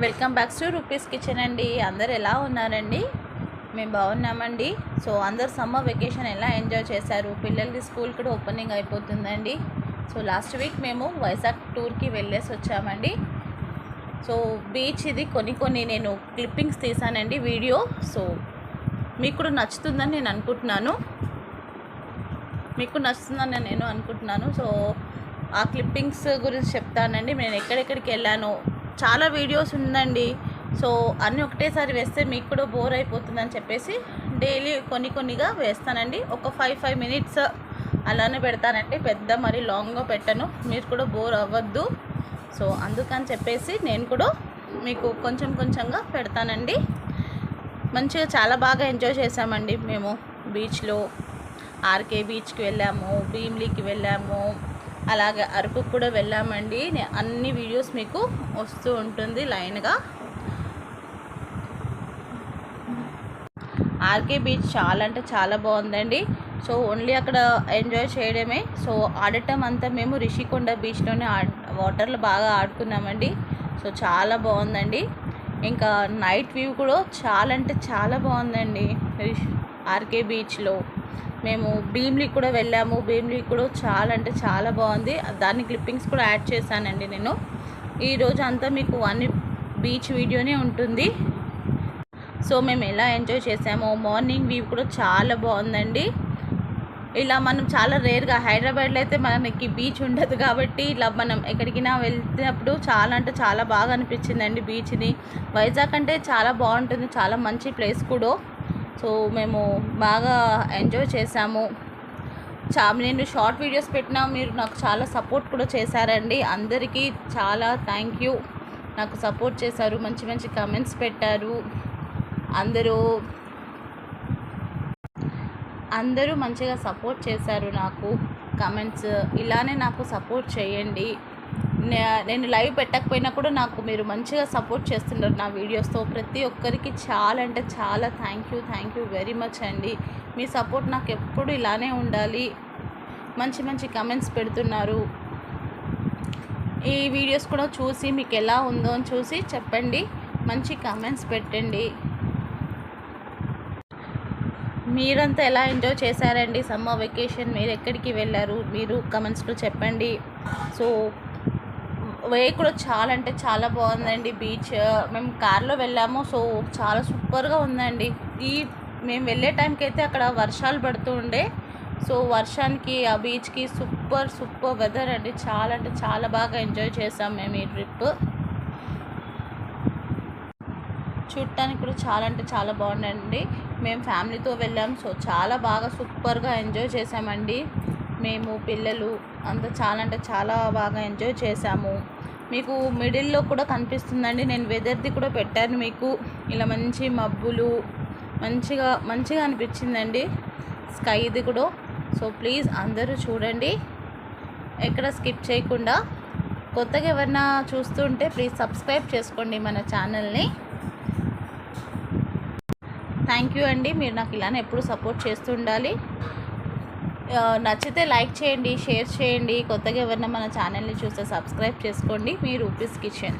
Welcome back to rupees kitchen అండి. అందరు ఎలా ఉన్నారండి? మేము బాగున్నామండి. సో అందరు సమ్మర్ వెకేషన్ ఎలా ఎంజాయ్ చేశారు? పిల్లలకి స్కూల్ కూడా ఓపెనింగ్ అయిపోతుందండి. సో లాస్ట్ వీక్ మేము వైజాగ్ టూర్కి వెళ్ళేసి వచ్చామండి. సో బీచ్ ఇది కొన్ని నేను క్లిప్పింగ్స్ తీసానండి వీడియో. సో మీకు కూడా నచ్చుతుందని నేను అనుకుంటున్నాను. సో ఆ క్లిప్పింగ్స్ గురించి చెప్తానండి. నేను ఎక్కడెక్కడికి వెళ్ళానో చాలా వీడియోస్ ఉందండి. సో అన్నీ ఒకటేసారి వేస్తే మీకు కూడా బోర్ అయిపోతుందని చెప్పేసి డైలీ కొన్నిగా వేస్తానండి. ఒక 5 మినిట్స్ అలానే పెడతానండి. పెద్ద మరి లాంగ్గా పెట్టను, మీరు కూడా బోర్ అవ్వద్దు. సో అందుకని చెప్పేసి నేను కూడా మీకు కొంచెంగా పెడతానండి. మంచిగా చాలా బాగా ఎంజాయ్ చేసామండి మేము బీచ్లో. ఆర్కే బీచ్కి వెళ్ళాము, భీమ్లీకి వెళ్ళాము, అలాగే అరకుకు కూడా వెళ్ళామండి. అన్ని వీడియోస్ మీకు వస్తూ ఉంటుంది లైన్గా. ఆర్కే బీచ్ చాలా అంటే చాలా బాగుందండి. సో ఓన్లీ అక్కడ ఎంజాయ్ చేయడమే. సో ఆడటం అంతా మేము రిషికొండ బీచ్లోనే వాటర్లో బాగా ఆడుకున్నామండి. సో చాలా బాగుందండి. ఇంకా నైట్ వ్యూ కూడా చాలా అంటే చాలా బాగుందండి ఆర్కే బీచ్లో. మేము భీమ్లీ కూడా వెళ్ళాము. భీమ్లీ కూడా చాలా అంటే చాలా బాగుంది. దాని క్లిప్పింగ్స్ కూడా యాడ్ చేశానండి నేను. ఈరోజు అంతా మీకు అన్ని బీచ్ వీడియోనే ఉంటుంది. సో మేము ఎలా ఎంజాయ్ చేసామో, మార్నింగ్ వ్యూ కూడా చాలా బాగుందండి. ఇలా మనం చాలా రేర్గా, హైదరాబాద్లో అయితే మనకి బీచ్ ఉండదు కాబట్టి ఇలా మనం ఎక్కడికైనా వెళ్తున్నప్పుడు చాలా అంటే చాలా బాగా అనిపించిందండి బీచ్ని. వైజాగ్ అంటే చాలా బాగుంటుంది, చాలా మంచి ప్లేస్ కూడా. సో మేము బాగా ఎంజాయ్ చేసాము. నేను షార్ట్ వీడియోస్ పెట్టినా మీరు నాకు చాలా సపోర్ట్ కూడా చేశారండి. అందరికీ చాలా థ్యాంక్ యూ. నాకు సపోర్ట్ చేశారు, మంచి కామెంట్స్ పెట్టారు. అందరూ మంచిగా సపోర్ట్ చేశారు నాకు. కామెంట్స్ ఇలానే నాకు సపోర్ట్ చేయండి. నేను లైవ్ పెట్టకపోయినా కూడా నాకు మీరు మంచిగా సపోర్ట్ చేస్తున్నారు నా వీడియోస్తో. ప్రతి ఒక్కరికి చాలా అంటే చాలా థ్యాంక్ యూ వెరీ మచ్ అండి. మీ సపోర్ట్ నాకు ఎప్పుడు ఇలానే ఉండాలి. మంచి కామెంట్స్ పెడుతున్నారు. ఈ వీడియోస్ కూడా చూసి మీకు ఎలా ఉందో అని చూసి చెప్పండి, మంచి కామెంట్స్ పెట్టండి. మీరంతా ఎలా ఎంజాయ్ చేశారండి సమ్మర్ వెకేషన్? మీరు ఎక్కడికి వెళ్ళారు? మీరు కామెంట్స్లో చెప్పండి. సో వే కూడా చాలా అంటే చాలా బాగుందండి బీచ్. మేము కార్లో వెళ్ళాము. సో చాలా సూపర్గా ఉందండి. మేము వెళ్ళే టైంకి అయితే అక్కడ వర్షాలు పడుతూ ఉండే. సో వర్షానికి ఆ బీచ్కి సూపర్ వెదర్ అండి. చాలా అంటే చాలా బాగా ఎంజాయ్ చేసాం మేము ఈ ట్రిప్. చూడటానికి కూడా చాలా అంటే చాలా బాగుందండి. మేము ఫ్యామిలీతో వెళ్ళాము. సో చాలా బాగా సూపర్గా ఎంజాయ్ చేసామండి. మేము పిల్లలు అంతా చాలా అంటే చాలా బాగా ఎంజాయ్ చేసాము. మీకు మిడిల్లో కూడా కనిపిస్తుందండి, నేను వెదర్ది కూడా పెట్టాను మీకు. ఇలా మంచి మబ్బులు మంచిగా అనిపించిందండి స్కైది కూడా. సో ప్లీజ్ అందరూ చూడండి, ఎక్కడ స్కిప్ చేయకుండా. కొత్తగా ఎవరైనా చూస్తుంటే ప్లీజ్ సబ్స్క్రైబ్ చేసుకోండి మన ఛానల్ని. థ్యాంక్ యూ అండి. మీరు నాకు ఇలానే ఎప్పుడు సపోర్ట్ చేస్తూ ఉండాలి. నచ్చితే లైక్ చేయండి, షేర్ చేయండి. కొత్తగా ఎవరైనా మన ఛానల్ని చూస్తే సబ్స్క్రైబ్ చేసుకోండి. మీ రూపీస్ కిచెన్.